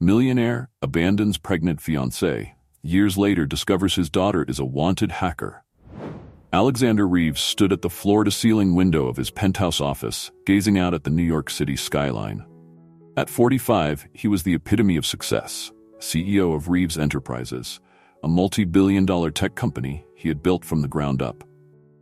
Millionaire abandons pregnant fiancée. Years later discovers his daughter is a wanted hacker. Alexander Reeves stood at the floor-to-ceiling window of his penthouse office, gazing out at the New York City skyline. At 45, he was the epitome of success, CEO of Reeves Enterprises, a multi-billion-dollar tech company he had built from the ground up.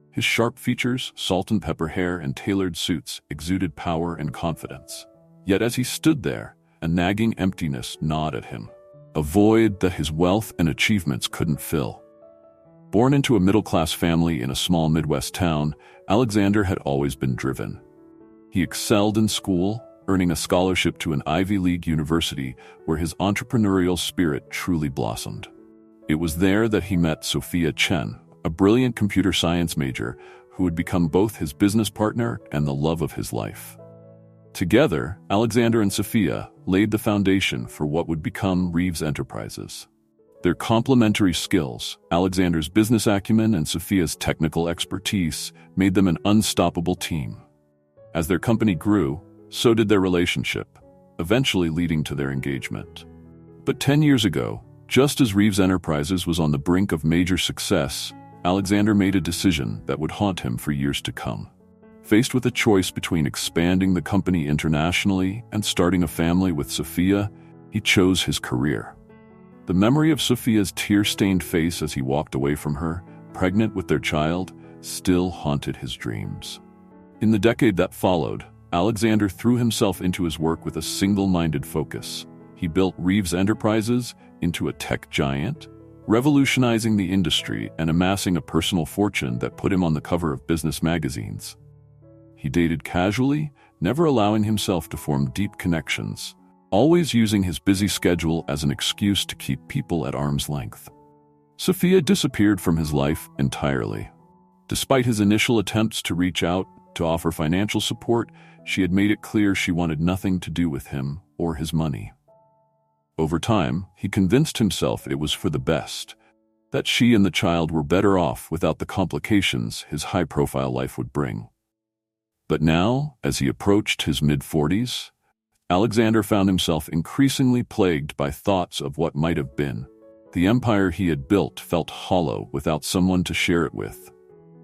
His sharp features, salt-and-pepper hair, and tailored suits exuded power and confidence. Yet as he stood there, a nagging emptiness gnawed at him, a void that his wealth and achievements couldn't fill. Born into a middle-class family in a small Midwest town, Alexander had always been driven. He excelled in school, earning a scholarship to an Ivy League university where his entrepreneurial spirit truly blossomed. It was there that he met Sophia Chen, a brilliant computer science major who would become both his business partner and the love of his life. Together, Alexander and Sophia laid the foundation for what would become Reeves Enterprises. Their complementary skills, Alexander's business acumen and Sophia's technical expertise, made them an unstoppable team. As their company grew, so did their relationship, eventually leading to their engagement. But 10 years ago, just as Reeves Enterprises was on the brink of major success, Alexander made a decision that would haunt him for years to come. Faced with a choice between expanding the company internationally and starting a family with Sophia, he chose his career. The memory of Sophia's tear-stained face as he walked away from her, pregnant with their child, still haunted his dreams. In the decade that followed, Alexander threw himself into his work with a single-minded focus. He built Reeves Enterprises into a tech giant, revolutionizing the industry and amassing a personal fortune that put him on the cover of business magazines. He dated casually, never allowing himself to form deep connections, always using his busy schedule as an excuse to keep people at arm's length. Sophia disappeared from his life entirely. Despite his initial attempts to reach out to offer financial support, she had made it clear she wanted nothing to do with him or his money. Over time, he convinced himself it was for the best, that she and the child were better off without the complications his high-profile life would bring. But now, as he approached his mid-40s, Alexander found himself increasingly plagued by thoughts of what might have been. The empire he had built felt hollow without someone to share it with.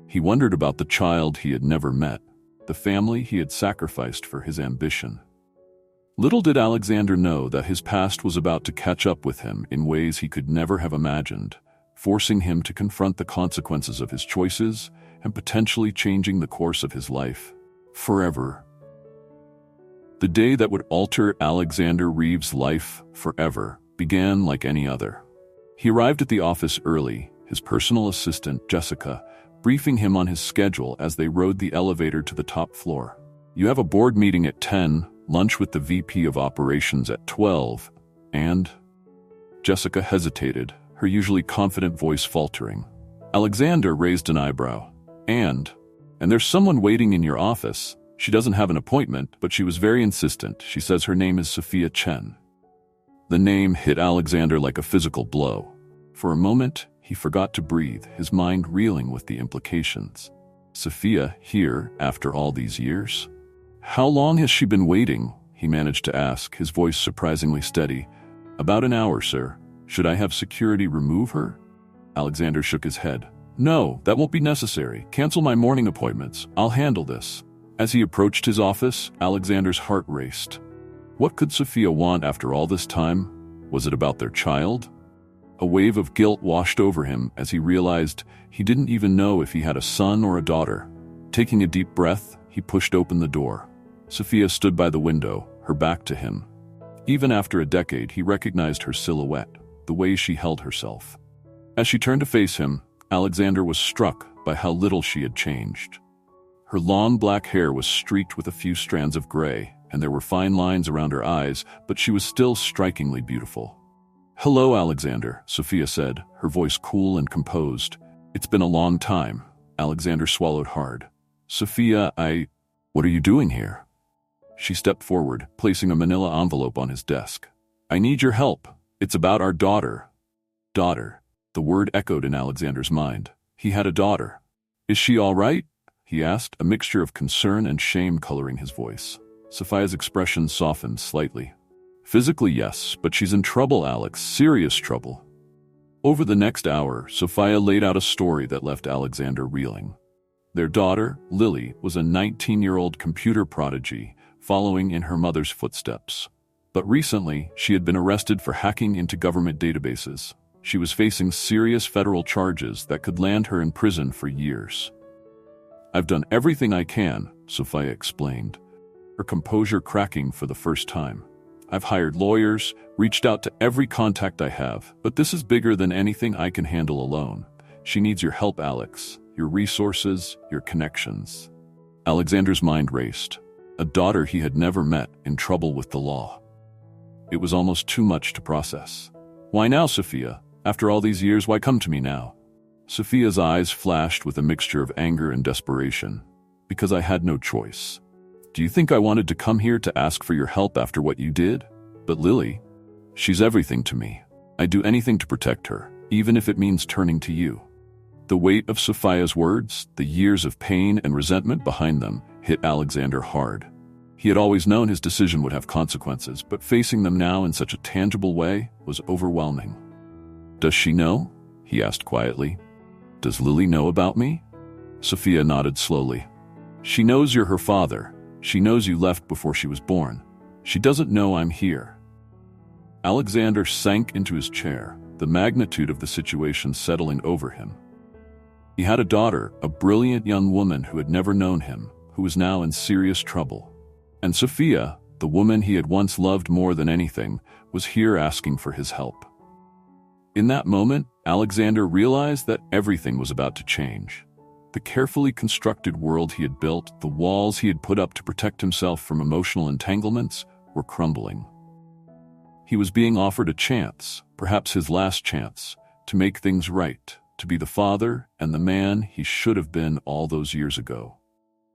He wondered about the child he had never met, the family he had sacrificed for his ambition. Little did Alexander know that his past was about to catch up with him in ways he could never have imagined, forcing him to confront the consequences of his choices and potentially changing the course of his life forever. The day that would alter Alexander Reeves' life forever began like any other. He arrived at the office early, his personal assistant, Jessica, briefing him on his schedule as they rode the elevator to the top floor. "You have a board meeting at 10, lunch with the VP of Operations at 12, and..." Jessica hesitated, her usually confident voice faltering. Alexander raised an eyebrow. And there's someone waiting in your office. She doesn't have an appointment, but she was very insistent. She says her name is Sophia Chen." The name hit Alexander like a physical blow. For a moment, he forgot to breathe, his mind reeling with the implications. Sophia here after all these years? "How long has she been waiting?" he managed to ask, his voice surprisingly steady. "About an hour, sir. Should I have security remove her?" Alexander shook his head. "No, that won't be necessary. Cancel my morning appointments. I'll handle this." As he approached his office, Alexander's heart raced. What could Sophia want after all this time? Was it about their child? A wave of guilt washed over him as he realized he didn't even know if he had a son or a daughter. Taking a deep breath, he pushed open the door. Sophia stood by the window, her back to him. Even after a decade, he recognized her silhouette, the way she held herself. As she turned to face him, Alexander was struck by how little she had changed. Her long black hair was streaked with a few strands of gray, and there were fine lines around her eyes, but she was still strikingly beautiful. "Hello, Alexander," Sophia said, her voice cool and composed. "It's been a long time." Alexander swallowed hard. "Sophia, what are you doing here?" She stepped forward, placing a manila envelope on his desk. "I need your help. It's about our daughter." Daughter. The word echoed in Alexander's mind. He had a daughter. "Is she all right?" he asked, a mixture of concern and shame coloring his voice. Sophia's expression softened slightly. Physically, yes, but she's in trouble, Alex, serious trouble. Over the next hour, Sophia laid out a story that left Alexander reeling. Their daughter, Lily, was a 19-year-old computer prodigy, following in her mother's footsteps. But recently, she had been arrested for hacking into government databases. She was facing serious federal charges that could land her in prison for years. "I've done everything I can," Sophia explained, her composure cracking for the first time. "I've hired lawyers, reached out to every contact I have, but this is bigger than anything I can handle alone. She needs your help, Alex, your resources, your connections." Alexander's mind raced. A daughter he had never met in trouble with the law. It was almost too much to process. "Why now, Sophia? After all these years, why come to me now?" Sophia's eyes flashed with a mixture of anger and desperation. "Because I had no choice. Do you think I wanted to come here to ask for your help after what you did? But Lily, she's everything to me. I'd do anything to protect her, even if it means turning to you." The weight of Sophia's words, the years of pain and resentment behind them, hit Alexander hard. He had always known his decision would have consequences, but facing them now in such a tangible way was overwhelming. "Does she know?" he asked quietly. "Does Lily know about me?" Sophia nodded slowly. "She knows you're her father. She knows you left before she was born. She doesn't know I'm here." Alexander sank into his chair, the magnitude of the situation settling over him. He had a daughter, a brilliant young woman who had never known him, who was now in serious trouble. And Sophia, the woman he had once loved more than anything, was here asking for his help. In that moment, Alexander realized that everything was about to change. The carefully constructed world he had built, the walls he had put up to protect himself from emotional entanglements, were crumbling. He was being offered a chance, perhaps his last chance, to make things right, to be the father and the man he should have been all those years ago.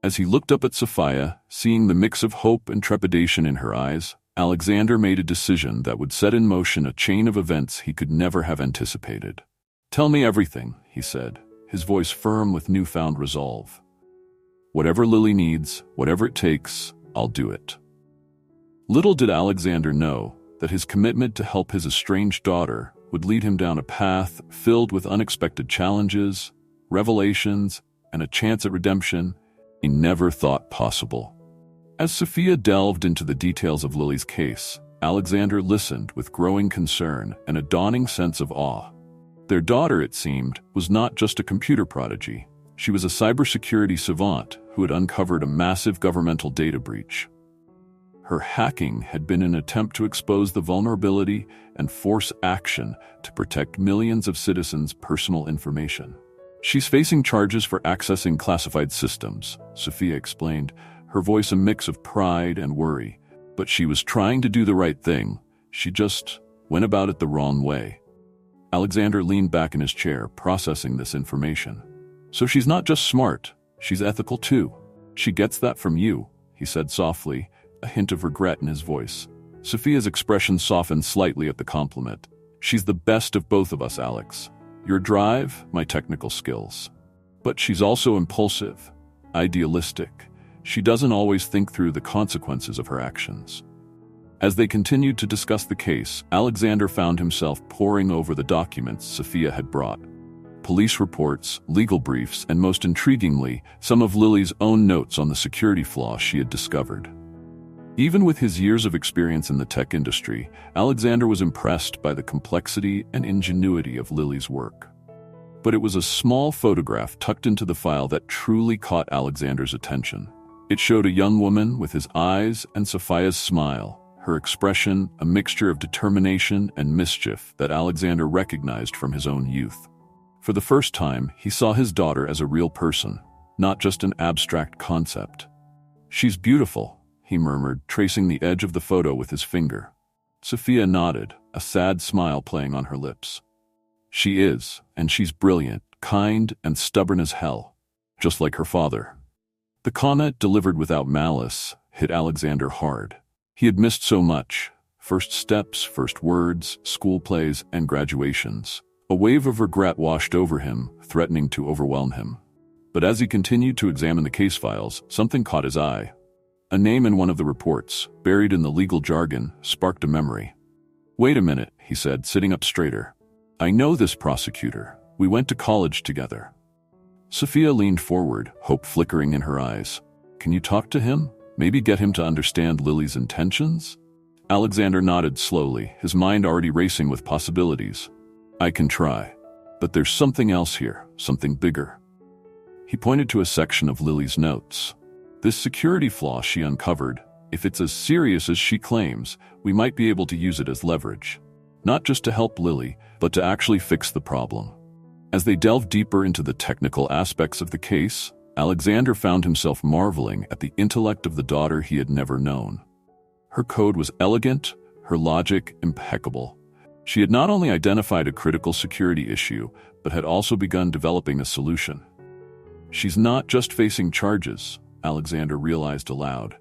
As he looked up at Sophia, seeing the mix of hope and trepidation in her eyes, Alexander made a decision that would set in motion a chain of events he could never have anticipated. "Tell me everything," he said, his voice firm with newfound resolve. "Whatever Lily needs, whatever it takes, I'll do it." Little did Alexander know that his commitment to help his estranged daughter would lead him down a path filled with unexpected challenges, revelations, and a chance at redemption he never thought possible. As Sophia delved into the details of Lily's case, Alexander listened with growing concern and a dawning sense of awe. Their daughter, it seemed, was not just a computer prodigy. She was a cybersecurity savant who had uncovered a massive governmental data breach. Her hacking had been an attempt to expose the vulnerability and force action to protect millions of citizens' personal information. "She's facing charges for accessing classified systems," Sophia explained, her voice a mix of pride and worry. "But she was trying to do the right thing. She just went about it the wrong way." Alexander leaned back in his chair, processing this information. "So she's not just smart, she's ethical too. She gets that from you," he said softly, a hint of regret in his voice. Sophia's expression softened slightly at the compliment. "She's the best of both of us, Alex. Your drive, my technical skills. But she's also impulsive, idealistic. She doesn't always think through the consequences of her actions." As they continued to discuss the case, Alexander found himself poring over the documents Sophia had brought. Police reports, legal briefs, and most intriguingly, some of Lily's own notes on the security flaws she had discovered. Even with his years of experience in the tech industry, Alexander was impressed by the complexity and ingenuity of Lily's work. But it was a small photograph tucked into the file that truly caught Alexander's attention. It showed a young woman with his eyes and Sophia's smile, her expression a mixture of determination and mischief that Alexander recognized from his own youth. For the first time, he saw his daughter as a real person, not just an abstract concept. "She's beautiful," he murmured, tracing the edge of the photo with his finger. Sophia nodded, a sad smile playing on her lips. "She is, and she's brilliant, kind, and stubborn as hell, just like her father." The comment, delivered without malice, hit Alexander hard. He had missed so much: first steps, first words, school plays, and graduations. A wave of regret washed over him, threatening to overwhelm him. But as he continued to examine the case files, something caught his eye. A name in one of the reports, buried in the legal jargon, sparked a memory. "Wait a minute," he said, sitting up straighter. "I know this prosecutor. We went to college together." Sophia leaned forward, hope flickering in her eyes. "Can you talk to him? Maybe get him to understand Lily's intentions?" Alexander nodded slowly, his mind already racing with possibilities. "I can try. But there's something else here, something bigger." He pointed to a section of Lily's notes. "This security flaw she uncovered, if it's as serious as she claims, we might be able to use it as leverage. Not just to help Lily, but to actually fix the problem." As they delved deeper into the technical aspects of the case, Alexander found himself marveling at the intellect of the daughter he had never known. Her code was elegant, her logic impeccable. She had not only identified a critical security issue, but had also begun developing a solution. She's not just facing charges, Alexander realized aloud.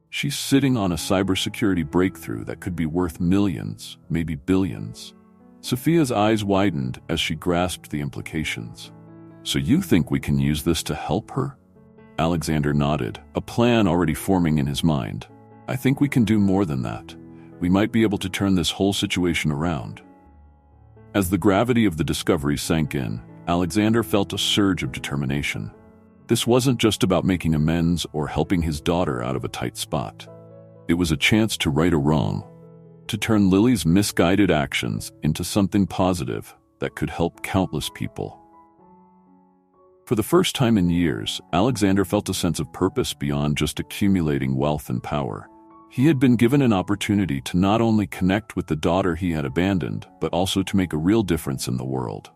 She's sitting on a cybersecurity breakthrough that could be worth millions, maybe billions. Sophia's eyes widened as she grasped the implications. "So you think we can use this to help her?" Alexander nodded, a plan already forming in his mind. "I think we can do more than that. We might be able to turn this whole situation around." As the gravity of the discovery sank in, Alexander felt a surge of determination. This wasn't just about making amends or helping his daughter out of a tight spot. It was a chance to right a wrong, to turn Lily's misguided actions into something positive that could help countless people. For the first time in years, Alexander felt a sense of purpose beyond just accumulating wealth and power. He had been given an opportunity to not only connect with the daughter he had abandoned, but also to make a real difference in the world.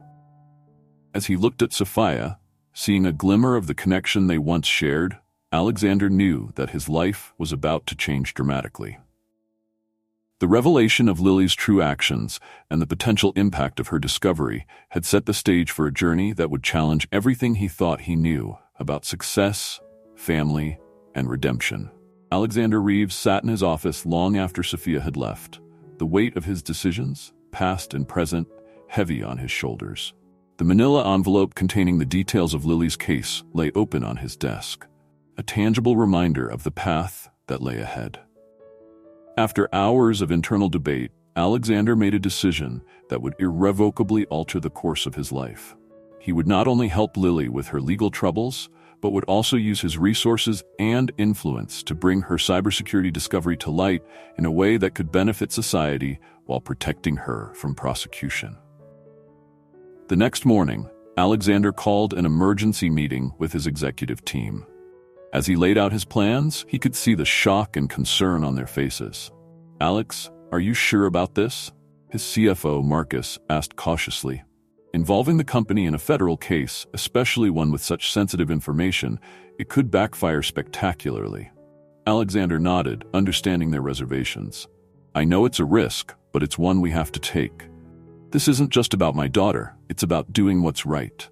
As he looked at Sophia, seeing a glimmer of the connection they once shared, Alexander knew that his life was about to change dramatically. The revelation of Lily's true actions and the potential impact of her discovery had set the stage for a journey that would challenge everything he thought he knew about success, family, and redemption. Alexander Reeves sat in his office long after Sophia had left, the weight of his decisions, past and present, heavy on his shoulders. The manila envelope containing the details of Lily's case lay open on his desk, a tangible reminder of the path that lay ahead. After hours of internal debate, Alexander made a decision that would irrevocably alter the course of his life. He would not only help Lily with her legal troubles, but would also use his resources and influence to bring her cybersecurity discovery to light in a way that could benefit society while protecting her from prosecution. The next morning, Alexander called an emergency meeting with his executive team. As he laid out his plans, he could see the shock and concern on their faces. "Alex, are you sure about this?" his CFO, Marcus, asked cautiously. Involving the company in a federal case, especially one with such sensitive information, it could backfire spectacularly. Alexander nodded, understanding their reservations. "I know it's a risk, but it's one we have to take. This isn't just about my daughter, it's about doing what's right."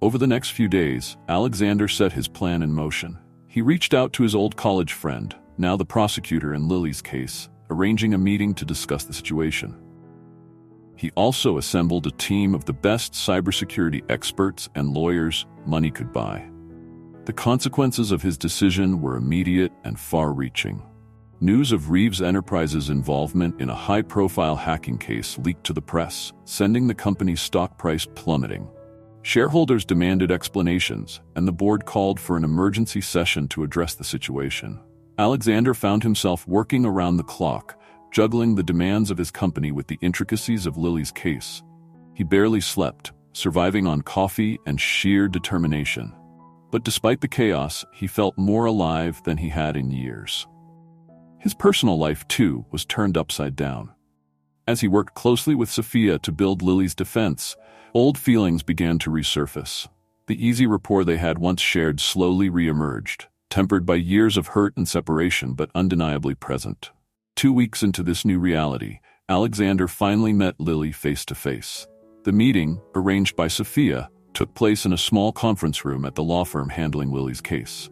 Over the next few days, Alexander set his plan in motion. He reached out to his old college friend, now the prosecutor in Lily's case, arranging a meeting to discuss the situation. He also assembled a team of the best cybersecurity experts and lawyers money could buy. The consequences of his decision were immediate and far-reaching. News of Reeves Enterprises' involvement in a high-profile hacking case leaked to the press, sending the company's stock price plummeting. Shareholders demanded explanations, and the board called for an emergency session to address the situation. Alexander found himself working around the clock, juggling the demands of his company with the intricacies of Lily's case. He barely slept, surviving on coffee and sheer determination. But despite the chaos, he felt more alive than he had in years. His personal life, too, was turned upside down. As he worked closely with Sophia to build Lily's defense, old feelings began to resurface. The easy rapport they had once shared slowly re-emerged, tempered by years of hurt and separation but undeniably present. 2 weeks into this new reality, Alexander finally met Lily face to face. The meeting, arranged by Sophia, took place in a small conference room at the law firm handling Lily's case.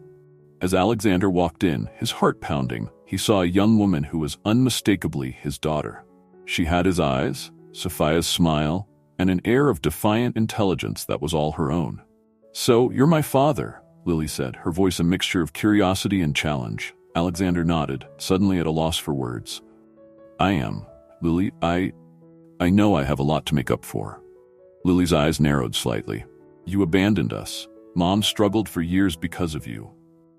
As Alexander walked in, his heart pounding, he saw a young woman who was unmistakably his daughter. She had his eyes, Sophia's smile, and an air of defiant intelligence that was all her own. "So, you're my father," Lily said, her voice a mixture of curiosity and challenge. Alexander nodded, suddenly at a loss for words. I am. Lily, I know I have a lot to make up for. Lily's eyes narrowed slightly. You abandoned us. Mom struggled for years because of you.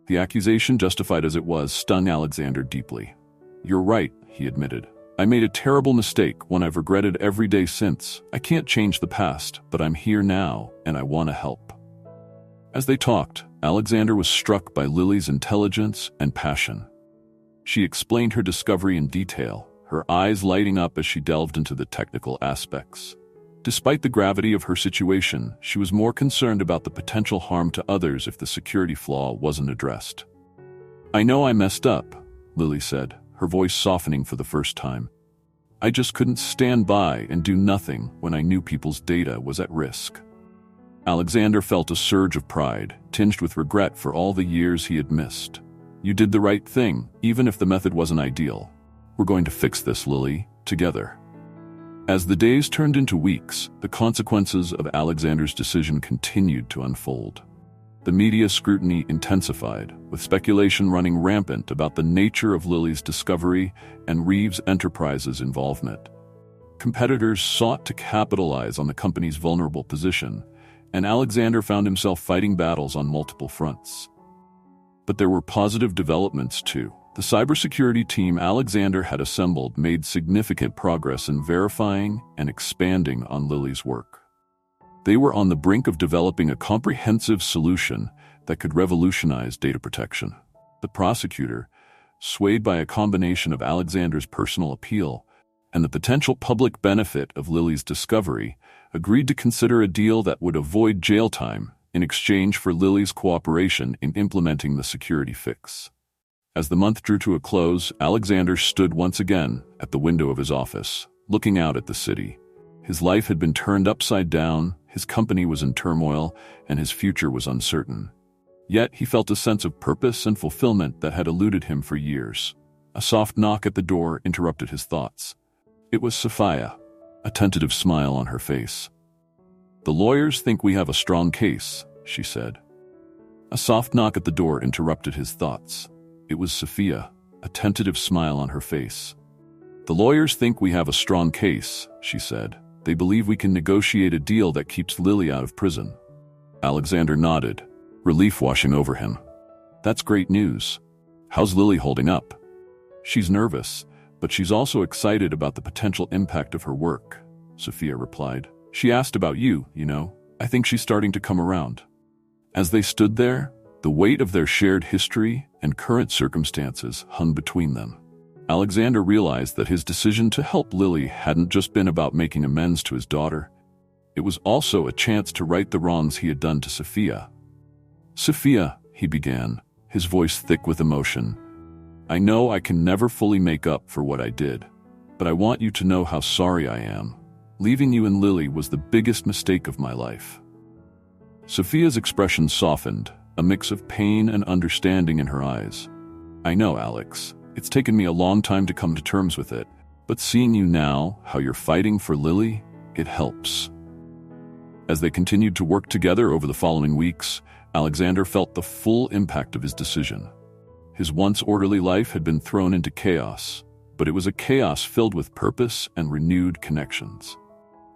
The accusation, justified as it was, stung Alexander deeply. You're right, he admitted. I made a terrible mistake, one I've regretted every day since. I can't change the past, but I'm here now, and I want to help. As they talked, Alexander was struck by Lily's intelligence and passion. She explained her discovery in detail, her eyes lighting up as she delved into the technical aspects. Despite the gravity of her situation, she was more concerned about the potential harm to others if the security flaw wasn't addressed. I know I messed up, Lily said, her voice softening for the first time. I just couldn't stand by and do nothing when I knew people's data was at risk. Alexander felt a surge of pride, tinged with regret for all the years he had missed. You did the right thing, even if the method wasn't ideal. We're going to fix this, Lily, together. As the days turned into weeks, the consequences of Alexander's decision continued to unfold. The media scrutiny intensified, with speculation running rampant about the nature of Lily's discovery and Reeves Enterprises' involvement. Competitors sought to capitalize on the company's vulnerable position, and Alexander found himself fighting battles on multiple fronts. But there were positive developments too. The cybersecurity team Alexander had assembled made significant progress in verifying and expanding on Lily's work. They were on the brink of developing a comprehensive solution that could revolutionize data protection. The prosecutor, swayed by a combination of Alexander's personal appeal and the potential public benefit of Lily's discovery, agreed to consider a deal that would avoid jail time in exchange for Lily's cooperation in implementing the security fix. As the month drew to a close, Alexander stood once again at the window of his office, looking out at the city. His life had been turned upside down, his company was in turmoil, and his future was uncertain. Yet he felt a sense of purpose and fulfillment that had eluded him for years. A soft knock at the door interrupted his thoughts. It was Sophia, a tentative smile on her face. The lawyers think we have a strong case, she said. A soft knock at the door interrupted his thoughts. It was Sophia, a tentative smile on her face. The lawyers think we have a strong case, she said. They believe we can negotiate a deal that keeps Lily out of prison. Alexander nodded, relief washing over him. That's great news. How's Lily holding up? She's nervous, but she's also excited about the potential impact of her work, Sophia replied. She asked about you, you know. I think she's starting to come around. As they stood there, the weight of their shared history and current circumstances hung between them. Alexander realized that his decision to help Lily hadn't just been about making amends to his daughter. It was also a chance to right the wrongs he had done to Sophia. Sophia, he began, his voice thick with emotion. I know I can never fully make up for what I did, but I want you to know how sorry I am. Leaving you and Lily was the biggest mistake of my life. Sophia's expression softened, a mix of pain and understanding in her eyes. I know, Alex. It's taken me a long time to come to terms with it, but seeing you now, how you're fighting for Lily, it helps. As they continued to work together over the following weeks, Alexander felt the full impact of his decision. His once orderly life had been thrown into chaos, but it was a chaos filled with purpose and renewed connections.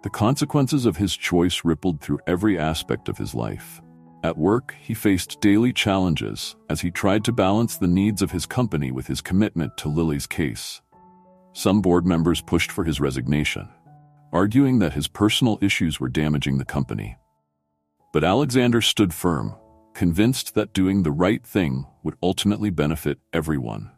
The consequences of his choice rippled through every aspect of his life. At work, he faced daily challenges as he tried to balance the needs of his company with his commitment to Lily's case. Some board members pushed for his resignation, arguing that his personal issues were damaging the company. But Alexander stood firm, convinced that doing the right thing would ultimately benefit everyone.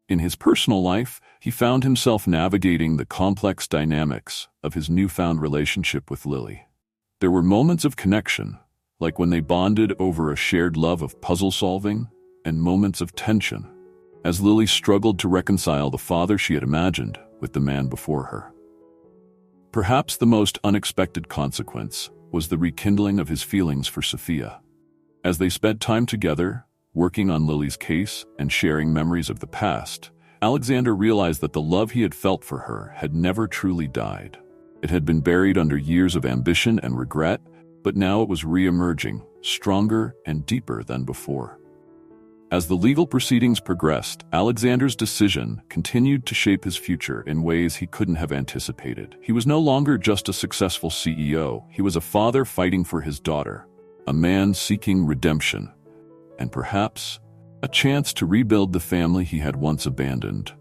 In his personal life, he found himself navigating the complex dynamics of his newfound relationship with Lily. There were moments of connection, like when they bonded over a shared love of puzzle solving, and moments of tension, as Lily struggled to reconcile the father she had imagined with the man before her. Perhaps the most unexpected consequence was the rekindling of his feelings for Sophia. As they spent time together, working on Lily's case and sharing memories of the past, Alexander realized that the love he had felt for her had never truly died. It had been buried under years of ambition and regret, but now it was re-emerging, stronger and deeper than before. As the legal proceedings progressed, Alexander's decision continued to shape his future in ways he couldn't have anticipated. He was no longer just a successful CEO, he was a father fighting for his daughter, a man seeking redemption, and perhaps a chance to rebuild the family he had once abandoned.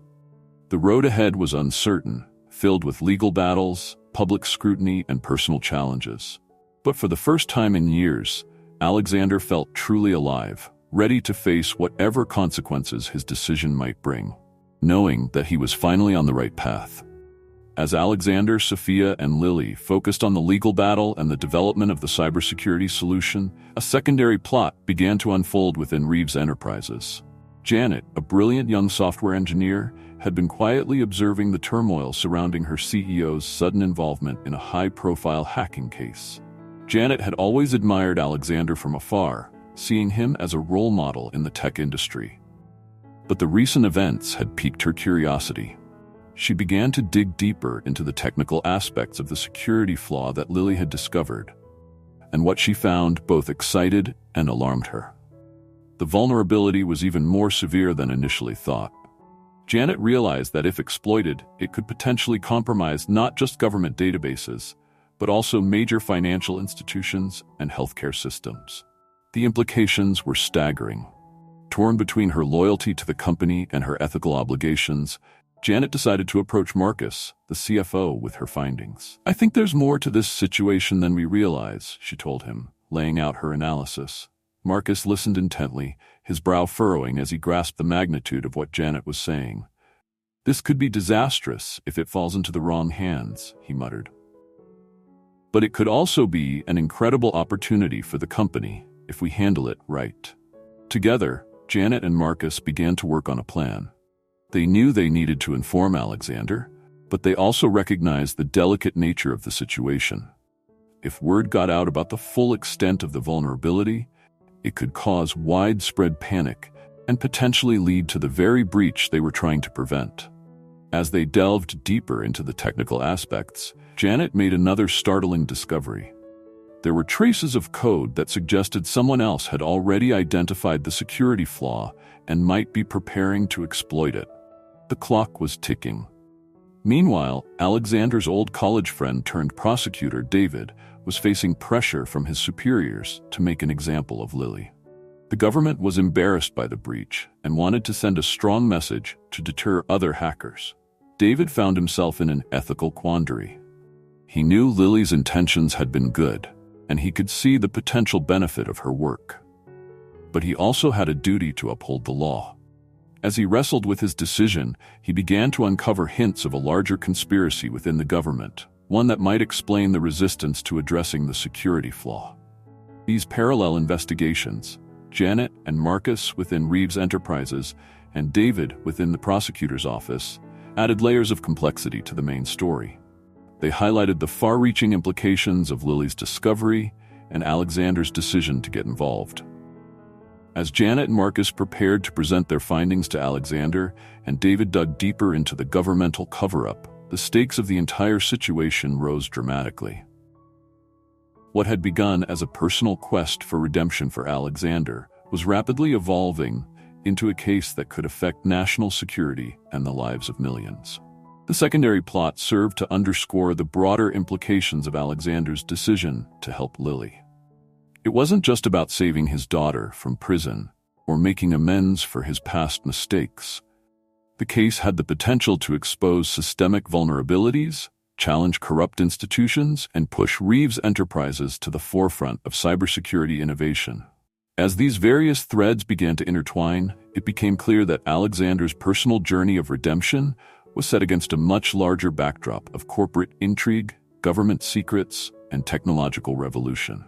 The road ahead was uncertain, filled with legal battles, public scrutiny, and personal challenges. But for the first time in years, Alexander felt truly alive, ready to face whatever consequences his decision might bring, knowing that he was finally on the right path. As Alexander, Sophia, and Lily focused on the legal battle and the development of the cybersecurity solution, a secondary plot began to unfold within Reeves Enterprises. Janet, a brilliant young software engineer, had been quietly observing the turmoil surrounding her CEO's sudden involvement in a high-profile hacking case. Janet had always admired Alexander from afar, seeing him as a role model in the tech industry. But the recent events had piqued her curiosity. She began to dig deeper into the technical aspects of the security flaw that Lily had discovered, and what she found both excited and alarmed her. The vulnerability was even more severe than initially thought. Janet realized that if exploited, it could potentially compromise not just government databases, but also major financial institutions and healthcare systems. The implications were staggering. Torn between her loyalty to the company and her ethical obligations, Janet decided to approach Marcus, the CFO, with her findings. "I think there's more to this situation than we realize," she told him, laying out her analysis. Marcus listened intently, his brow furrowing as he grasped the magnitude of what Janet was saying. "This could be disastrous if it falls into the wrong hands," he muttered. "But it could also be an incredible opportunity for the company if we handle it right." Together, Janet and Marcus began to work on a plan. They knew they needed to inform Alexander, but they also recognized the delicate nature of the situation. If word got out about the full extent of the vulnerability, it could cause widespread panic and potentially lead to the very breach they were trying to prevent. As they delved deeper into the technical aspects, Janet made another startling discovery. There were traces of code that suggested someone else had already identified the security flaw and might be preparing to exploit it. The clock was ticking. Meanwhile, Alexander's old college friend turned prosecutor, David, was facing pressure from his superiors to make an example of Lily. The government was embarrassed by the breach and wanted to send a strong message to deter other hackers. David found himself in an ethical quandary. He knew Lily's intentions had been good, and he could see the potential benefit of her work. But he also had a duty to uphold the law. As he wrestled with his decision, he began to uncover hints of a larger conspiracy within the government, one that might explain the resistance to addressing the security flaw. These parallel investigations, Janet and Marcus within Reeves Enterprises and David within the prosecutor's office, added layers of complexity to the main story. They highlighted the far-reaching implications of Lily's discovery and Alexander's decision to get involved. As Janet and Marcus prepared to present their findings to Alexander and David dug deeper into the governmental cover-up, the stakes of the entire situation rose dramatically. What had begun as a personal quest for redemption for Alexander was rapidly evolving into a case that could affect national security and the lives of millions. The secondary plot served to underscore the broader implications of Alexander's decision to help Lily. It wasn't just about saving his daughter from prison or making amends for his past mistakes. The case had the potential to expose systemic vulnerabilities, challenge corrupt institutions, and push Reeves Enterprises to the forefront of cybersecurity innovation. As these various threads began to intertwine, it became clear that Alexander's personal journey of redemption was set against a much larger backdrop of corporate intrigue, government secrets, and technological revolution.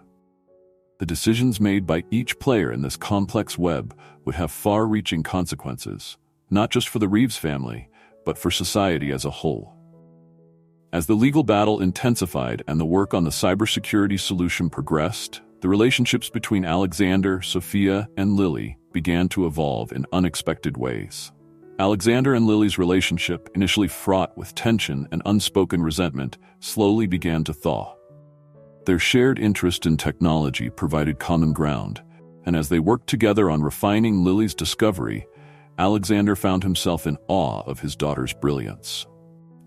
The decisions made by each player in this complex web would have far-reaching consequences, not just for the Reeves family, but for society as a whole. As the legal battle intensified and the work on the cybersecurity solution progressed, the relationships between Alexander, Sophia, and Lily began to evolve in unexpected ways. Alexander and Lily's relationship, initially fraught with tension and unspoken resentment, slowly began to thaw. Their shared interest in technology provided common ground, and as they worked together on refining Lily's discovery, Alexander found himself in awe of his daughter's brilliance.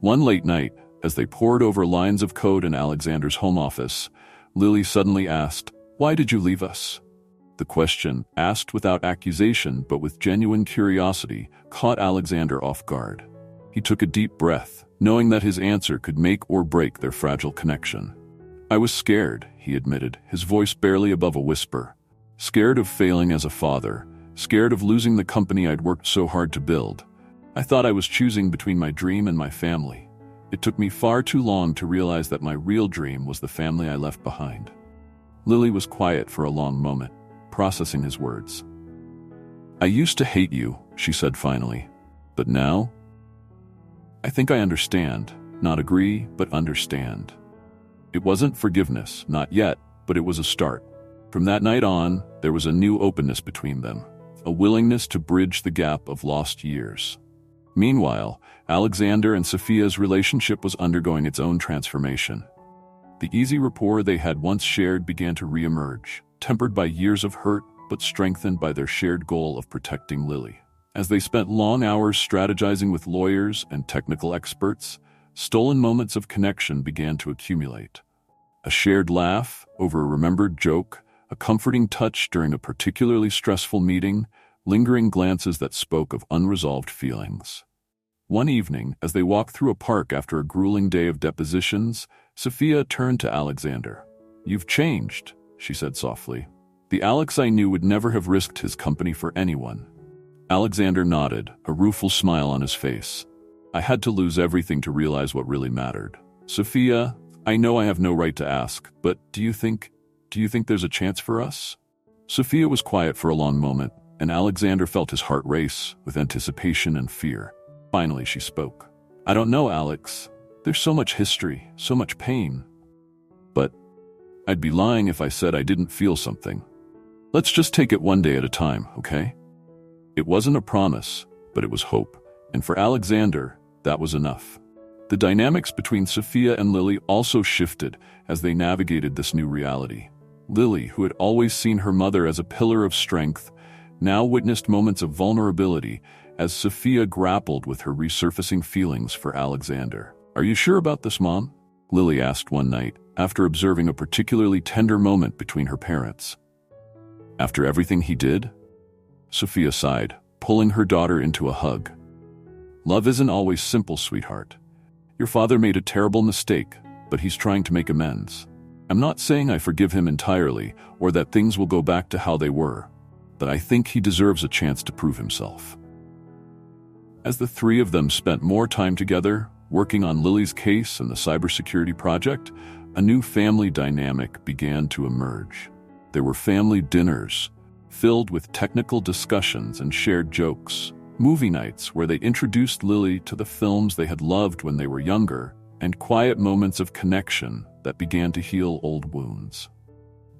One late night, as they pored over lines of code in Alexander's home office, Lily suddenly asked, "Why did you leave us?" The question, asked without accusation but with genuine curiosity, caught Alexander off guard. He took a deep breath, knowing that his answer could make or break their fragile connection. "I was scared," he admitted, his voice barely above a whisper. "Scared of failing as a father, scared of losing the company I'd worked so hard to build. I thought I was choosing between my dream and my family. It took me far too long to realize that my real dream was the family I left behind." Lily was quiet for a long moment, processing his words. "I used to hate you," she said finally. "But now? I think I understand. Not agree, but understand." It wasn't forgiveness, not yet, but it was a start. From that night on, there was a new openness between them, a willingness to bridge the gap of lost years. Meanwhile, Alexander and Sophia's relationship was undergoing its own transformation. The easy rapport they had once shared began to reemerge, tempered by years of hurt but strengthened by their shared goal of protecting Lily. As they spent long hours strategizing with lawyers and technical experts, stolen moments of connection began to accumulate. A shared laugh over a remembered joke, a comforting touch during a particularly stressful meeting, lingering glances that spoke of unresolved feelings. One evening, as they walked through a park after a grueling day of depositions, Sophia turned to Alexander. "You've changed," she said softly. "The Alex I knew would never have risked his company for anyone." Alexander nodded, a rueful smile on his face. "I had to lose everything to realize what really mattered. Sophia, I know I have no right to ask, but do you think there's a chance for us?" Sophia was quiet for a long moment, and Alexander felt his heart race with anticipation and fear. Finally, she spoke. "I don't know, Alex. There's so much history, so much pain. But I'd be lying if I said I didn't feel something. Let's just take it one day at a time, okay?" It wasn't a promise, but it was hope, and for Alexander, that was enough. The dynamics between Sophia and Lily also shifted as they navigated this new reality. Lily, who had always seen her mother as a pillar of strength, now witnessed moments of vulnerability as Sophia grappled with her resurfacing feelings for Alexander. "Are you sure about this, Mom?" Lily asked one night, after observing a particularly tender moment between her parents. "After everything he did?" Sophia sighed, pulling her daughter into a hug. "Love isn't always simple, sweetheart. Your father made a terrible mistake, but he's trying to make amends. I'm not saying I forgive him entirely or that things will go back to how they were, but I think he deserves a chance to prove himself." As the three of them spent more time together, working on Lily's case and the cybersecurity project, a new family dynamic began to emerge. There were family dinners, filled with technical discussions and shared jokes, movie nights where they introduced Lily to the films they had loved when they were younger, and quiet moments of connection that began to heal old wounds.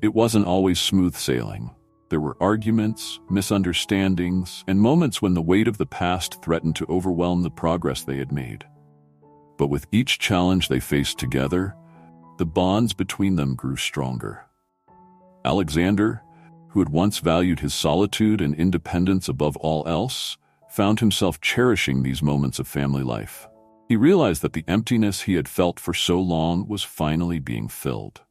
It wasn't always smooth sailing. There were arguments, misunderstandings, and moments when the weight of the past threatened to overwhelm the progress they had made. But with each challenge they faced together, the bonds between them grew stronger. Alexander, who had once valued his solitude and independence above all else, found himself cherishing these moments of family life. He realized that the emptiness he had felt for so long was finally being filled.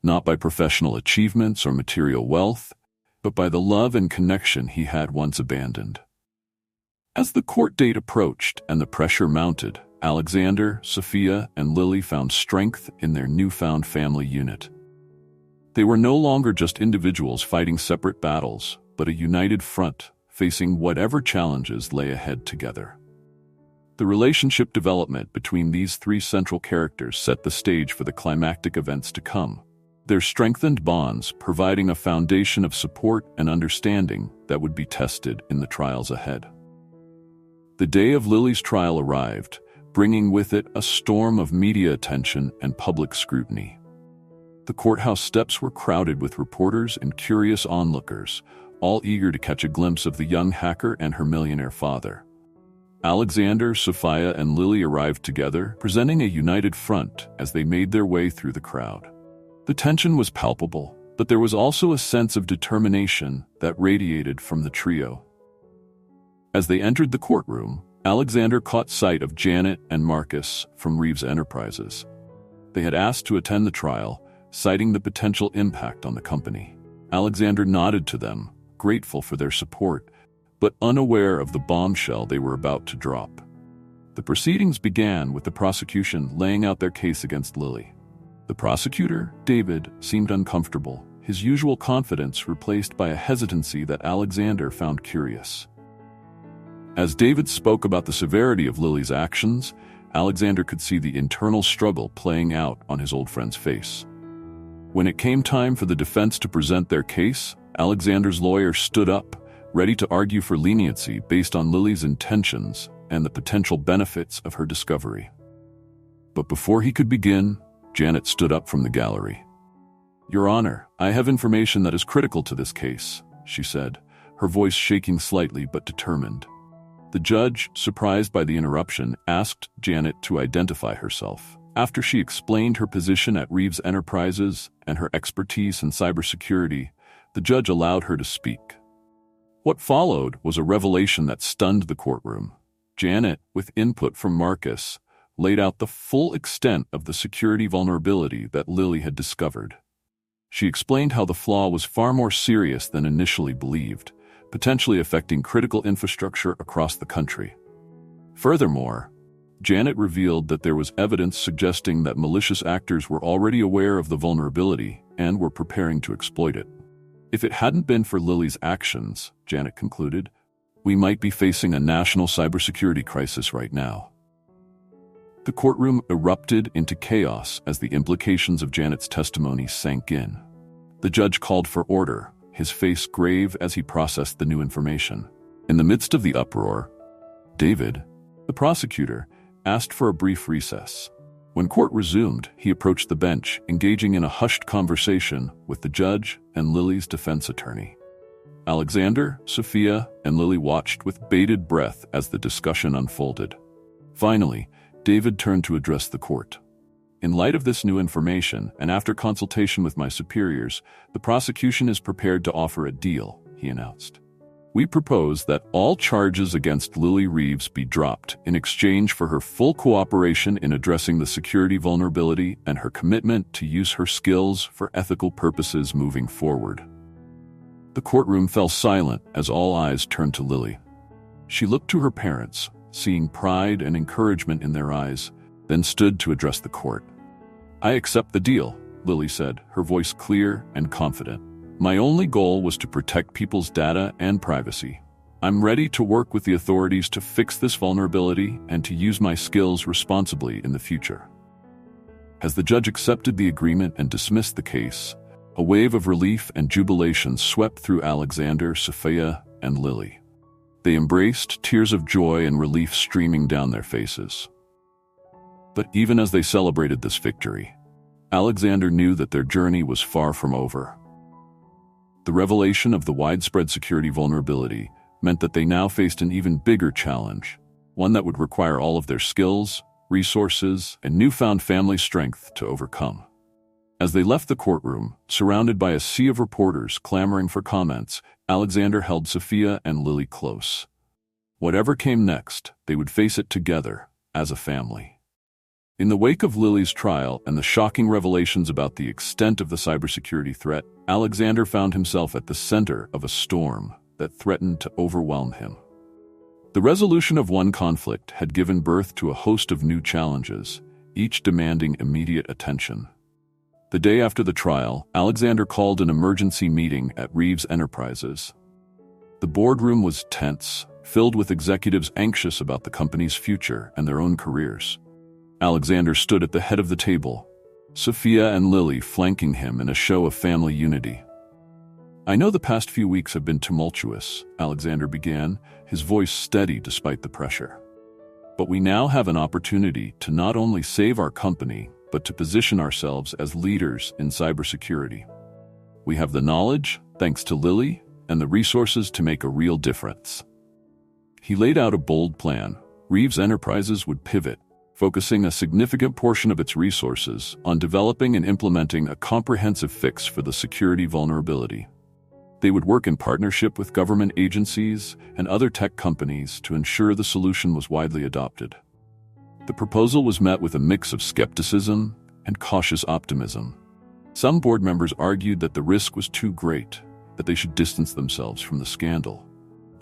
Not by professional achievements or material wealth, but by the love and connection he had once abandoned. As the court date approached and the pressure mounted, Alexander, Sophia, and Lily found strength in their newfound family unit. They were no longer just individuals fighting separate battles, but a united front, facing whatever challenges lay ahead together. The relationship development between these three central characters set the stage for the climactic events to come, their strengthened bonds providing a foundation of support and understanding that would be tested in the trials ahead. The day of Lily's trial arrived, bringing with it a storm of media attention and public scrutiny. The courthouse steps were crowded with reporters and curious onlookers, all eager to catch a glimpse of the young hacker and her millionaire father. Alexander, Sophia, and Lily arrived together, presenting a united front as they made their way through the crowd. The tension was palpable, But there was also a sense of determination that radiated from the trio. As they entered the courtroom, Alexander caught sight of Janet and Marcus from Reeves Enterprises. They had asked to attend the trial, citing the potential impact on the company. Alexander nodded to them, grateful for their support, but unaware of the bombshell they were about to drop. The proceedings began with the prosecution laying out their case against Lily. The prosecutor, David, seemed uncomfortable, his usual confidence replaced by a hesitancy that Alexander found curious. As David spoke about the severity of Lily's actions, Alexander could see the internal struggle playing out on his old friend's face. When it came time for the defense to present their case, Alexander's lawyer stood up, ready to argue for leniency based on Lily's intentions and the potential benefits of her discovery. But before he could begin, Janet stood up from the gallery. "Your Honor, I have information that is critical to this case," she said, her voice shaking slightly but determined. The judge, surprised by the interruption, asked Janet to identify herself. After she explained her position at Reeves Enterprises and her expertise in cybersecurity, the judge allowed her to speak. What followed was a revelation that stunned the courtroom. Janet, with input from Marcus, laid out the full extent of the security vulnerability that Lily had discovered. She explained how the flaw was far more serious than initially believed, potentially affecting critical infrastructure across the country. Furthermore, Janet revealed that there was evidence suggesting that malicious actors were already aware of the vulnerability and were preparing to exploit it. If it hadn't been for Lily's actions, Janet concluded, we might be facing a national cybersecurity crisis right now. The courtroom erupted into chaos as the implications of Janet's testimony sank in. The judge called for order, his face grave as he processed the new information. In the midst of the uproar, David, the prosecutor, asked for a brief recess. When court resumed, he approached the bench, engaging in a hushed conversation with the judge and Lily's defense attorney. Alexander, Sophia, and Lily watched with bated breath as the discussion unfolded. Finally, David turned to address the court. In light of this new information, and after consultation with my superiors, the prosecution is prepared to offer a deal, he announced. We propose that all charges against Lily Reeves be dropped in exchange for her full cooperation in addressing the security vulnerability and her commitment to use her skills for ethical purposes moving forward. The courtroom fell silent as all eyes turned to Lily. She looked to her parents, seeing pride and encouragement in their eyes, then stood to address the court. I accept the deal, Lily said, her voice clear and confident. My only goal was to protect people's data and privacy. I'm ready to work with the authorities to fix this vulnerability and to use my skills responsibly in the future. As the judge accepted the agreement and dismissed the case, a wave of relief and jubilation swept through Alexander, Sophia, and Lily. They embraced, tears of joy and relief streaming down their faces. But even as they celebrated this victory, Alexander knew that their journey was far from over. The revelation of the widespread security vulnerability meant that they now faced an even bigger challenge, one that would require all of their skills, resources, and newfound family strength to overcome. As they left the courtroom, surrounded by a sea of reporters clamoring for comments, Alexander held Sophia and Lily close. Whatever came next, they would face it together, as a family. In the wake of Lily's trial and the shocking revelations about the extent of the cybersecurity threat, Alexander found himself at the center of a storm that threatened to overwhelm him. The resolution of one conflict had given birth to a host of new challenges, each demanding immediate attention. The day after the trial, Alexander called an emergency meeting at Reeves Enterprises. The boardroom was tense, filled with executives anxious about the company's future and their own careers. Alexander stood at the head of the table, Sophia and Lily flanking him in a show of family unity. I know the past few weeks have been tumultuous, Alexander began, his voice steady despite the pressure. But we now have an opportunity to not only save our company, but to position ourselves as leaders in cybersecurity. We have the knowledge, thanks to Lily, and the resources to make a real difference. He laid out a bold plan. Reeves Enterprises would pivot, focusing a significant portion of its resources on developing and implementing a comprehensive fix for the security vulnerability. They would work in partnership with government agencies and other tech companies to ensure the solution was widely adopted. The proposal was met with a mix of skepticism and cautious optimism. Some board members argued that the risk was too great, that they should distance themselves from the scandal.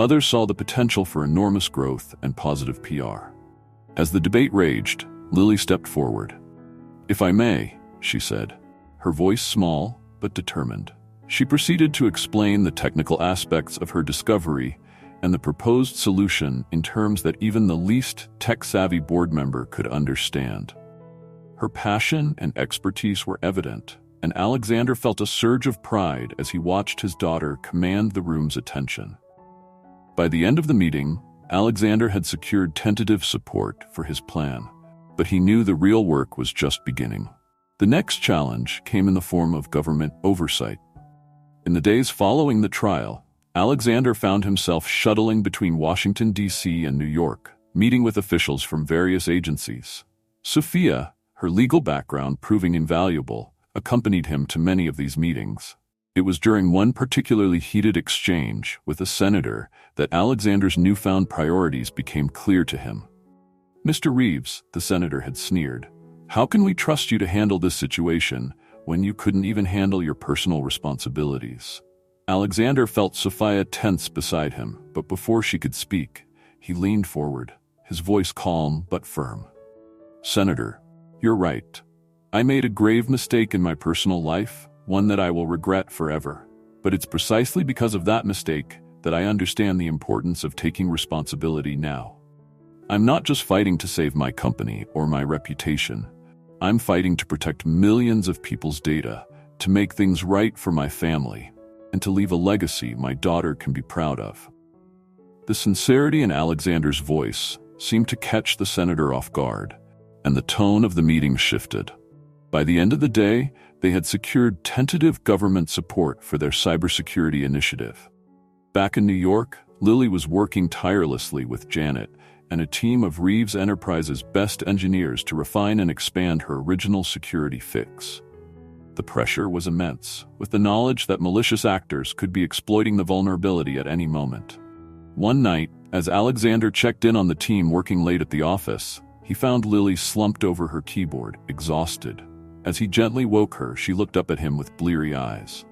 Others saw the potential for enormous growth and positive PR. As the debate raged, Lily stepped forward. "If I may," she said, her voice small but determined. She proceeded to explain the technical aspects of her discovery and the proposed solution in terms that even the least tech-savvy board member could understand. Her passion and expertise were evident, and Alexander felt a surge of pride as he watched his daughter command the room's attention. By the end of the meeting, Alexander had secured tentative support for his plan, but he knew the real work was just beginning. The next challenge came in the form of government oversight. In the days following the trial, Alexander found himself shuttling between Washington, D.C. and New York, meeting with officials from various agencies. Sophia, her legal background proving invaluable, accompanied him to many of these meetings. It was during one particularly heated exchange with a senator that Alexander's newfound priorities became clear to him. "Mr. Reeves," the senator had sneered, "how can we trust you to handle this situation when you couldn't even handle your personal responsibilities?" Alexander felt Sophia tense beside him, but before she could speak, he leaned forward, his voice calm but firm. "Senator, you're right. I made a grave mistake in my personal life, one that I will regret forever. But it's precisely because of that mistake that I understand the importance of taking responsibility now. I'm not just fighting to save my company or my reputation. I'm fighting to protect millions of people's data, to make things right for my family, and to leave a legacy my daughter can be proud of." The sincerity in Alexander's voice seemed to catch the senator off guard, and the tone of the meeting shifted. By the end of the day, they had secured tentative government support for their cybersecurity initiative. Back in New York, Lily was working tirelessly with Janet and a team of Reeves Enterprises' best engineers to refine and expand her original security fix. The pressure was immense, with the knowledge that malicious actors could be exploiting the vulnerability at any moment. One night, as Alexander checked in on the team working late at the office, he found Lily slumped over her keyboard, exhausted. As he gently woke her, she looked up at him with bleary eyes.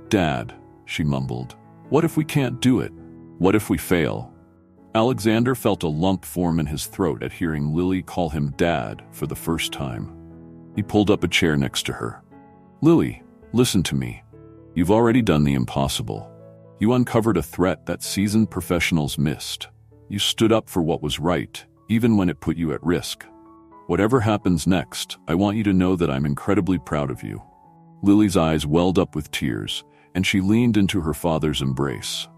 "Dad," she mumbled, "what if we can't do it? What if we fail?" Alexander felt a lump form in his throat at hearing Lily call him Dad for the first time. He pulled up a chair next to her. "Lily, listen to me. You've already done the impossible. You uncovered a threat that seasoned professionals missed. You stood up for what was right, even when it put you at risk. Whatever happens next, I want you to know that I'm incredibly proud of you." Lily's eyes welled up with tears, and she leaned into her father's embrace.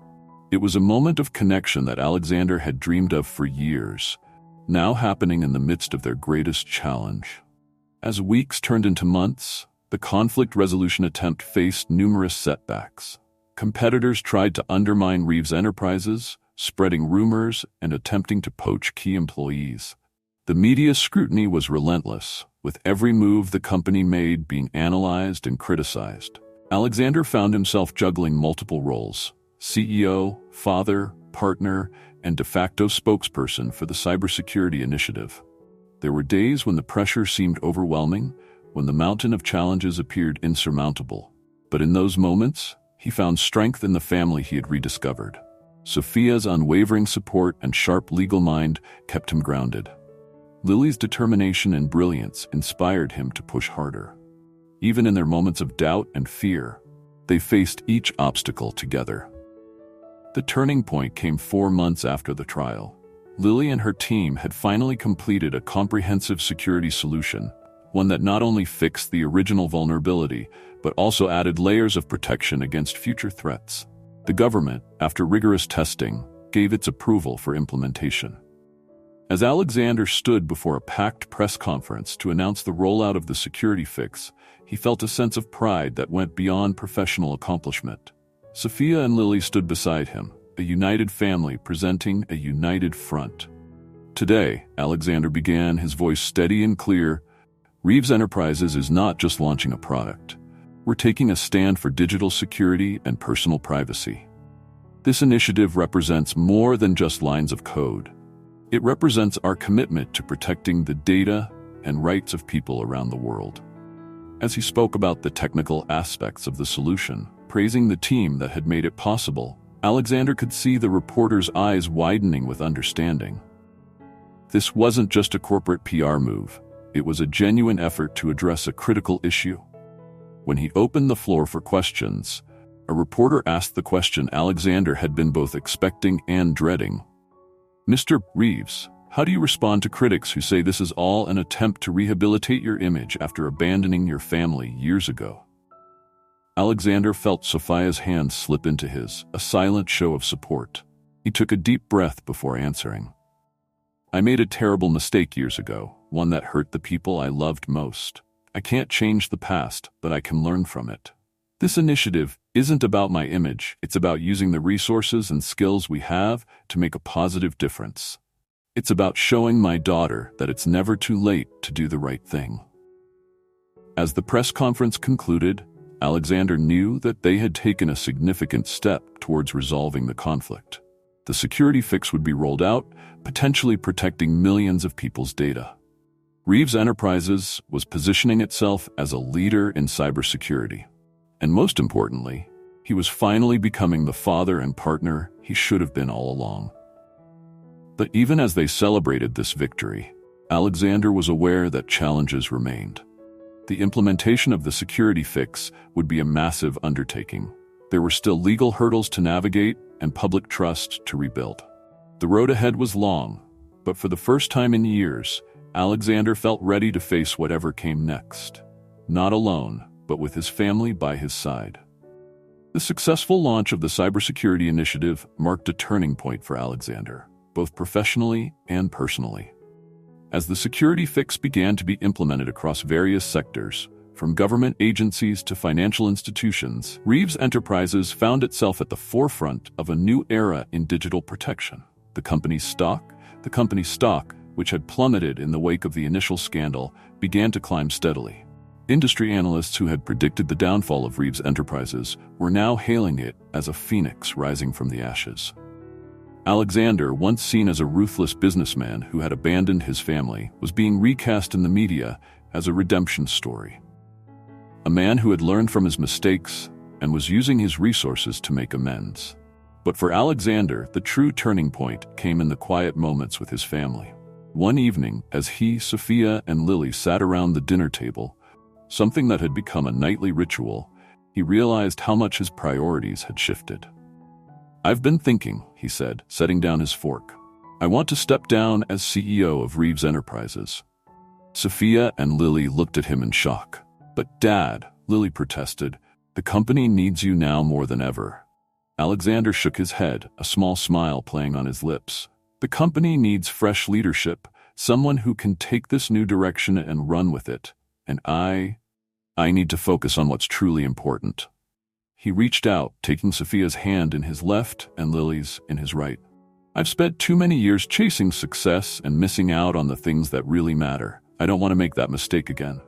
It was a moment of connection that Alexander had dreamed of for years, now happening in the midst of their greatest challenge. As weeks turned into months, the conflict resolution attempt faced numerous setbacks. Competitors tried to undermine Reeves Enterprises, spreading rumors and attempting to poach key employees. The media scrutiny was relentless, with every move the company made being analyzed and criticized. Alexander found himself juggling multiple roles: CEO, father, partner, and de facto spokesperson for the cybersecurity initiative. There were days when the pressure seemed overwhelming, when the mountain of challenges appeared insurmountable. But in those moments, he found strength in the family he had rediscovered. Sophia's unwavering support and sharp legal mind kept him grounded. Lily's determination and brilliance inspired him to push harder. Even in their moments of doubt and fear, they faced each obstacle together. The turning point came 4 months after the trial. Lily and her team had finally completed a comprehensive security solution, one that not only fixed the original vulnerability, but also added layers of protection against future threats. The government, after rigorous testing, gave its approval for implementation. As Alexander stood before a packed press conference to announce the rollout of the security fix, he felt a sense of pride that went beyond professional accomplishment. Sophia and Lily stood beside him, a united family presenting a united front. Today, Alexander began, his voice steady and clear. Reeves Enterprises is not just launching a product. We're taking a stand for digital security and personal privacy. This initiative represents more than just lines of code. It represents our commitment to protecting the data and rights of people around the world. As he spoke about the technical aspects of the solution, praising the team that had made it possible, Alexander could see the reporter's eyes widening with understanding. This wasn't just a corporate PR move. It was a genuine effort to address a critical issue. When he opened the floor for questions, a reporter asked the question Alexander had been both expecting and dreading. "Mr. Reeves, how do you respond to critics who say this is all an attempt to rehabilitate your image after abandoning your family years ago?" Alexander felt Sophia's hand slip into his, a silent show of support. He took a deep breath before answering. "I made a terrible mistake years ago, one that hurt the people I loved most. I can't change the past, but I can learn from it. This initiative isn't about my image, it's about using the resources and skills we have to make a positive difference. It's about showing my daughter that it's never too late to do the right thing." As the press conference concluded, Alexander knew that they had taken a significant step towards resolving the conflict. The security fix would be rolled out, potentially protecting millions of people's data. Reeves Enterprises was positioning itself as a leader in cybersecurity. And most importantly, he was finally becoming the father and partner he should have been all along. But even as they celebrated this victory, Alexander was aware that challenges remained. The implementation of the security fix would be a massive undertaking. There were still legal hurdles to navigate and public trust to rebuild. The road ahead was long, but for the first time in years, Alexander felt ready to face whatever came next. Not alone, but with his family by his side. The successful launch of the cybersecurity initiative marked a turning point for Alexander, both professionally and personally. As the security fix began to be implemented across various sectors, from government agencies to financial institutions, Reeves Enterprises found itself at the forefront of a new era in digital protection. The company's stock, which had plummeted in the wake of the initial scandal, began to climb steadily. Industry analysts who had predicted the downfall of Reeves Enterprises were now hailing it as a phoenix rising from the ashes. Alexander, once seen as a ruthless businessman who had abandoned his family, was being recast in the media as a redemption story. A man who had learned from his mistakes and was using his resources to make amends. But for Alexander, the true turning point came in the quiet moments with his family. One evening, as he, Sophia, and Lily sat around the dinner table, something that had become a nightly ritual, he realized how much his priorities had shifted. "I've been thinking," he said, setting down his fork. "I want to step down as CEO of Reeves Enterprises." Sophia and Lily looked at him in shock. "But Dad," Lily protested, "the company needs you now more than ever." Alexander shook his head, a small smile playing on his lips. "The company needs fresh leadership, someone who can take this new direction and run with it. And I need to focus on what's truly important." He reached out, taking Sophia's hand in his left and Lily's in his right. "I've spent too many years chasing success and missing out on the things that really matter. I don't want to make that mistake again."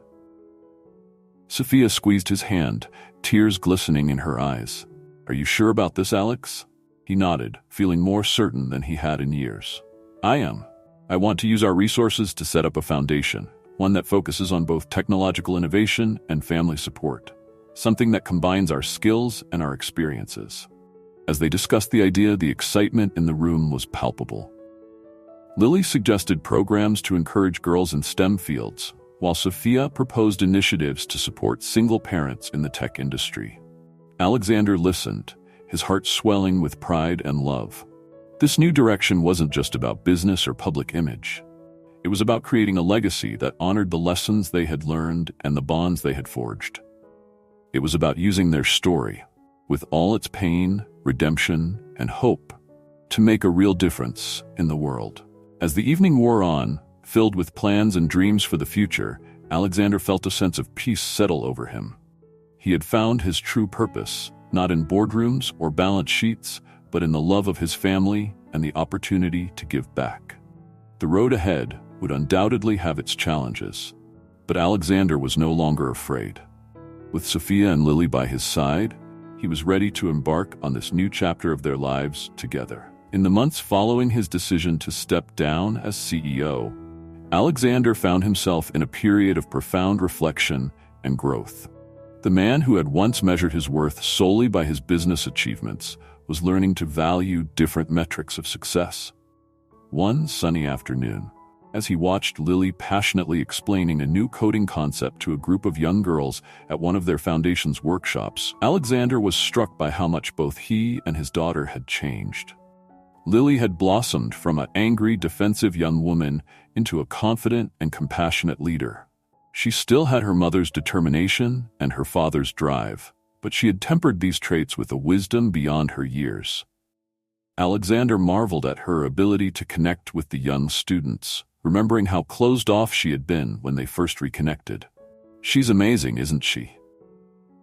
Sophia squeezed his hand, tears glistening in her eyes. "Are you sure about this, Alex?" He nodded, feeling more certain than he had in years. "I am. I want to use our resources to set up a foundation, one that focuses on both technological innovation and family support, something that combines our skills and our experiences." As they discussed the idea, the excitement in the room was palpable. Lily suggested programs to encourage girls in STEM fields, while Sophia proposed initiatives to support single parents in the tech industry. Alexander listened, his heart swelling with pride and love. This new direction wasn't just about business or public image. It was about creating a legacy that honored the lessons they had learned and the bonds they had forged. It was about using their story, with all its pain, redemption, and hope, to make a real difference in the world. As the evening wore on, filled with plans and dreams for the future, Alexander felt a sense of peace settle over him. He had found his true purpose, not in boardrooms or balance sheets, but in the love of his family and the opportunity to give back. The road ahead would undoubtedly have its challenges, but Alexander was no longer afraid. With Sophia and Lily by his side, he was ready to embark on this new chapter of their lives together. In the months following his decision to step down as CEO, Alexander found himself in a period of profound reflection and growth. The man who had once measured his worth solely by his business achievements was learning to value different metrics of success. One sunny afternoon, as he watched Lily passionately explaining a new coding concept to a group of young girls at one of their foundation's workshops, Alexander was struck by how much both he and his daughter had changed. Lily had blossomed from an angry, defensive young woman into a confident and compassionate leader. She still had her mother's determination and her father's drive, but she had tempered these traits with a wisdom beyond her years. Alexander marveled at her ability to connect with the young students, remembering how closed off she had been when they first reconnected. "She's amazing, isn't she?"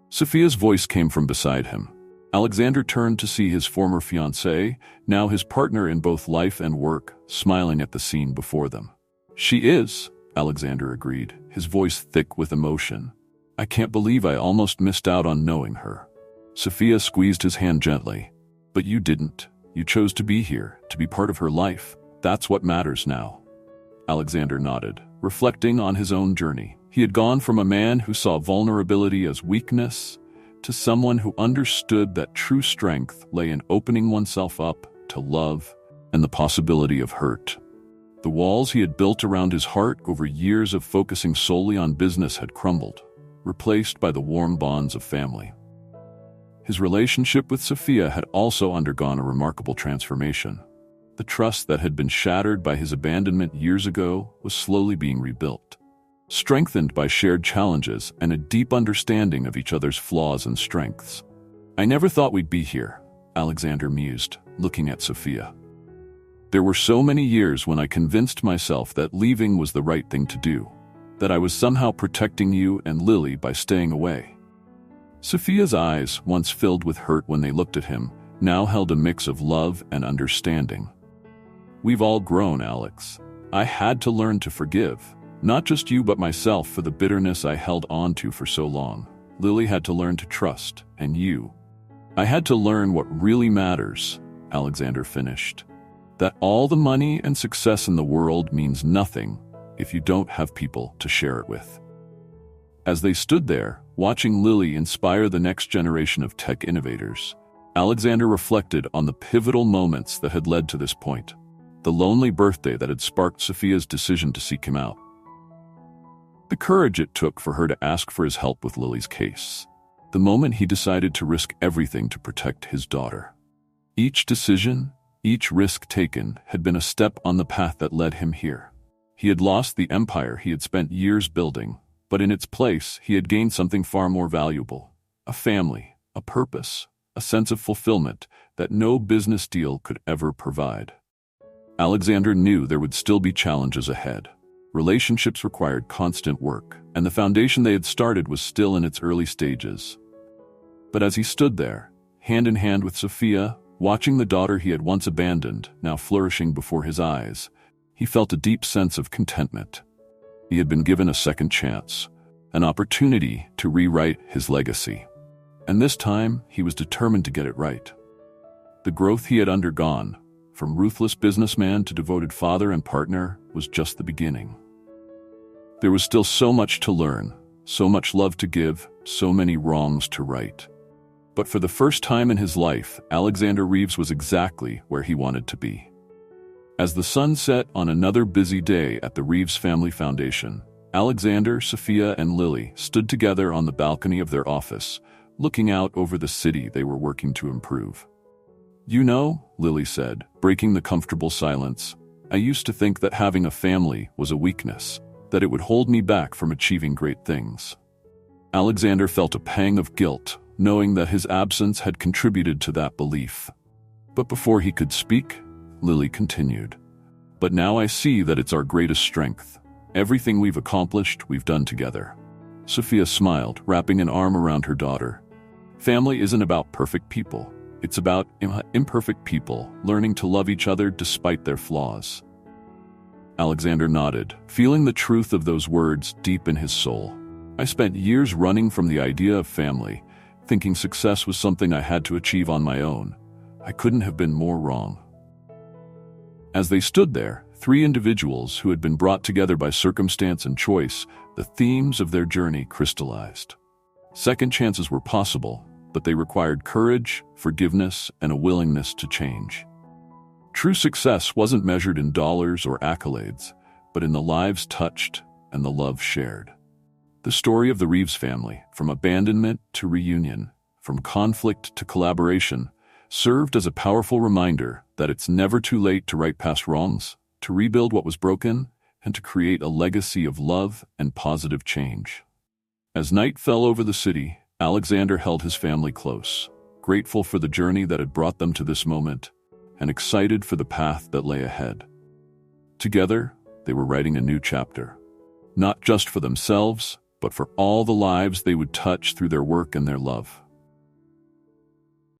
Sophia's voice came from beside him. Alexander turned to see his former fiancée, now his partner in both life and work, smiling at the scene before them. "She is," Alexander agreed, his voice thick with emotion. "I can't believe I almost missed out on knowing her." Sophia squeezed his hand gently. "But you didn't. You chose to be here, to be part of her life. That's what matters now." Alexander nodded, reflecting on his own journey. He had gone from a man who saw vulnerability as weakness to someone who understood that true strength lay in opening oneself up to love and the possibility of hurt. The walls he had built around his heart over years of focusing solely on business had crumbled, replaced by the warm bonds of family. His relationship with Sophia had also undergone a remarkable transformation. The trust that had been shattered by his abandonment years ago was slowly being rebuilt, strengthened by shared challenges and a deep understanding of each other's flaws and strengths. "I never thought we'd be here," Alexander mused, looking at Sophia. "There were so many years when I convinced myself that leaving was the right thing to do, that I was somehow protecting you and Lily by staying away." Sophia's eyes, once filled with hurt when they looked at him, now held a mix of love and understanding. "We've all grown, Alex. I had to learn to forgive, not just you but myself for the bitterness I held on to for so long. Lily had to learn to trust, and you. I had to learn what really matters," Alexander finished. "That all the money and success in the world means nothing if you don't have people to share it with." As they stood there, watching Lily inspire the next generation of tech innovators, Alexander reflected on the pivotal moments that had led to this point. The lonely birthday that had sparked Sophia's decision to seek him out. The courage it took for her to ask for his help with Lily's case. The moment he decided to risk everything to protect his daughter. Each decision, each risk taken, had been a step on the path that led him here. He had lost the empire he had spent years building, but in its place, he had gained something far more valuable. A family, a purpose, a sense of fulfillment that no business deal could ever provide. Alexander knew there would still be challenges ahead. Relationships required constant work, and the foundation they had started was still in its early stages. But as he stood there, hand in hand with Sophia, watching the daughter he had once abandoned, now flourishing before his eyes, he felt a deep sense of contentment. He had been given a second chance, an opportunity to rewrite his legacy. And this time, he was determined to get it right. The growth he had undergone, from ruthless businessman to devoted father and partner, was just the beginning. There was still so much to learn, so much love to give, so many wrongs to right. But for the first time in his life, Alexander Reeves was exactly where he wanted to be. As the sun set on another busy day at the Reeves Family Foundation, Alexander, Sophia, and Lily stood together on the balcony of their office, looking out over the city they were working to improve. "You know," Lily said, breaking the comfortable silence, "I used to think that having a family was a weakness, that it would hold me back from achieving great things." Alexander felt a pang of guilt, knowing that his absence had contributed to that belief. But before he could speak, Lily continued, "But now I see that it's our greatest strength. Everything we've accomplished, we've done together." Sophia smiled, wrapping an arm around her daughter. "Family isn't about perfect people. It's about imperfect people learning to love each other despite their flaws." Alexander nodded, feeling the truth of those words deep in his soul. I spent years running from the idea of family, thinking success was something I had to achieve on my own. I couldn't have been more wrong. As they stood there, three individuals who had been brought together by circumstance and choice, the themes of their journey crystallized. Second chances were possible, but they required courage, forgiveness, and a willingness to change. True success wasn't measured in dollars or accolades, but in the lives touched and the love shared. The story of the Reeves family, from abandonment to reunion, from conflict to collaboration, served as a powerful reminder that it's never too late to right past wrongs, to rebuild what was broken, and to create a legacy of love and positive change. As night fell over the city, Alexander held his family close, grateful for the journey that had brought them to this moment, and excited for the path that lay ahead. Together, they were writing a new chapter, not just for themselves, but for all the lives they would touch through their work and their love.